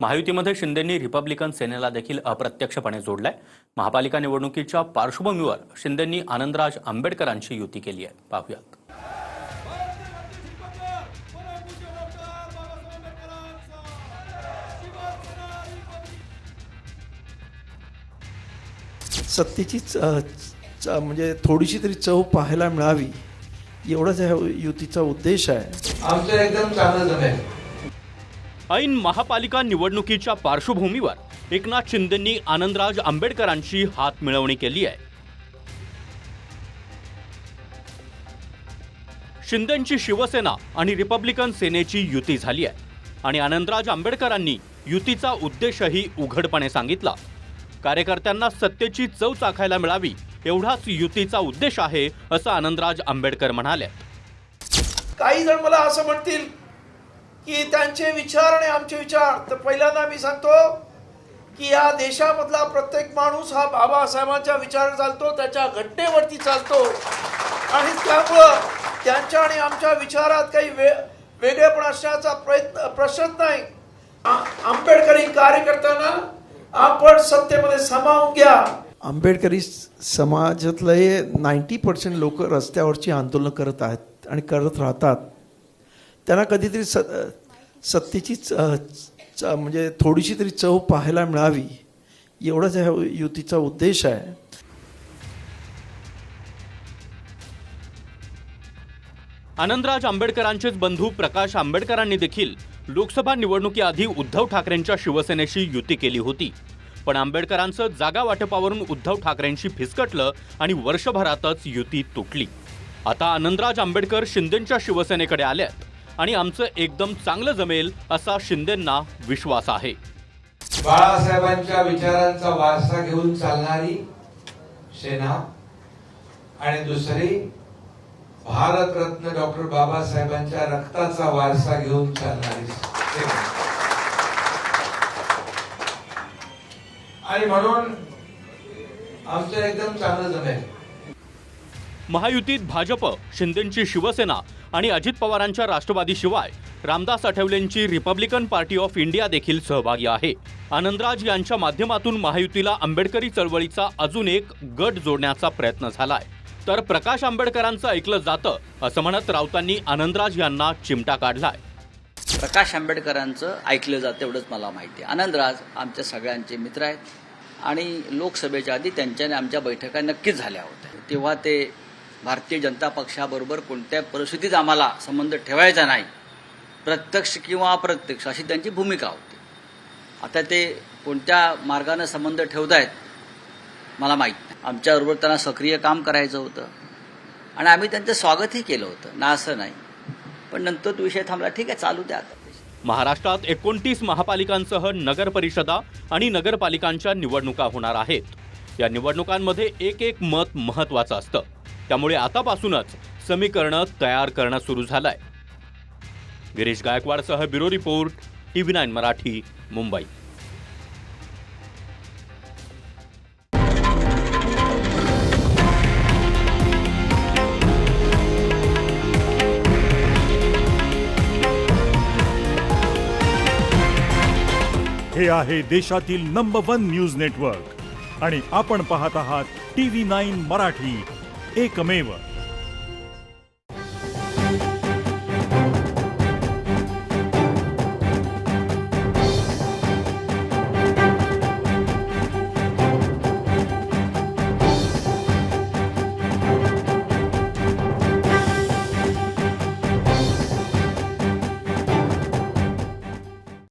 महायुतीमध्ये शिंदेंनी Republican सेनेला देखील अप्रत्यक्षपणे जोडलाय। महापालिका निवडणुकीच्या पार्श्वभूमीवर शिंदेंनी आनंदराज आंबेडकरांची युती केली आहे। पाहूयात। सत्तेची म्हणजे थोडीशी तरी चव पाहायला मिळावी एवढाच या युतीचा उद्देश आहे। आमचं एकदम चांगलं जमेल। ऐन महापालिका निवडणुकीच्या पार्श्वभूमीवर एकनाथ शिंदेंनी आनंदराज आंबेडकरांची हात मिळवणी केली आहे। शिंदेंची शिवसेना आणि रिपब्लिकन सेनेची युती झाली आहे आणि आनंदराज आंबेडकरांनी युतीचा उद्देशही उघडपणे सांगितला। कार्यकर्त्यांना सत्तेची चव चाखायला मिळावी एवढाच युतीचा उद्देश आहे असं आनंदराज आंबेडकर म्हणाले। काही जण मला असं म्हणतील की त्यांचे विचार आणि आमचे विचार, तर पहिल्यांदा मी सांगतो की या देशामधला प्रत्येक माणूस हा बाबासाहेबांच्या विचारावर चालतो, त्याच्या घटनेवरती चालतो आणि त्यामुळं त्यांच्या आणि आमच्या विचारात काही वेगळेपण असण्याचा प्रश्नच नाही। आंबेडकरी कार्यकर्त्यांना आपण सत्तेमध्ये सामावून घ्या। आंबेडकरी समाजातले 90% लोक रस्त्यावरची आंदोलन करत आहेत आणि करत राहतात। त्यांना कधीतरी सत्तेची म्हणजे थोडीशी तरी चव पाहायला मिळावी एवढाच या युतीचा उद्देश आहे। आनंदराज आंबेडकरांचेच बंधू प्रकाश आंबेडकरांनी देखील लोकसभा निवडणुकीआधी उद्धव ठाकरेंच्या शिवसेनेशी युती केली होती, पण आंबेडकरांचं जागा वाटपावरून उद्धव ठाकरेंशी फिसकटलं आणि वर्षभरातच युती तुटली। आता आनंदराज आंबेडकर शिंदेंच्या शिवसेनेकडे आलेत आणि आमचं एकदम चांगलं जमेल असा शिंदेंना विश्वास आहे। बाळासाहेबांच्या विचारांचा वारसा घेऊन चालणारी सेना आणि दुसरी भारतरत्न डॉक्टर बाबासाहेबांच्या रक्ताचा वारसा घेऊन चालणारी सेना, आणि म्हणून आमचं एकदम चांगलं जमेल। महायुतीत भाजप, शिंदेंची शिवसेना आणि अजित पवारांच्या राष्ट्रवादीशिवाय रामदास आठवलेंची रिपब्लिकन पार्टी ऑफ इंडिया देखील सहभागी आहे। आनंदराज यांच्या माध्यमातून महायुतीला आंबेडकरी चळवळीचा अजून एक गट जोडण्याचा प्रयत्न झालाय, तर प्रकाश आंबेडकरांचं ऐकलं जातं असं म्हणत राऊतांनी आनंदराज यांना चिमटा काढलाय। प्रकाश आंबेडकरांचं ऐकलं जातं एवढंच मला माहिती आहे। आनंदराज आमच्या सगळ्यांचे मित्र आहेत आणि लोकसभेच्या आधी त्यांच्याने आमच्या बैठका नक्कीच झाल्या होत्या। तेव्हा ते भारतीय जनता पक्षाबरोबर कोणत्या परिस्थितीत आम्हाला संबंध ठेवायचा नाही, प्रत्यक्ष किंवा अप्रत्यक्ष अशी त्यांची भूमिका होती। आता ते कोणत्या मार्गाने संबंध ठेवतायत मला माहीत नाही। आमच्याबरोबर त्यांना सक्रिय काम करायचं होतं आणि आम्ही त्यांचं स्वागतही केलं होतं, ना असं नाही, पण नंतर तो विषय थांबला। ठीक आहे, चालू द्या। महाराष्ट्रात 29 महापालिकांसह नगर परिषदा आणि नगरपालिकांच्या निवडणुका होणार आहेत। या निवडणुकांमध्ये एक मत महत्त्वाचं असतं, त्यामुळे आतापासूनच समीकरणं तयार करणं सुरू झालंय। गिरीश गायकवाडसह bureau report, TV9 Marathi, Mumbai. हे आहे देशातील नंबर 1 न्यूज नेटवर्क आणि आपण पाहत आहात TV9 मराठी, एकमेव।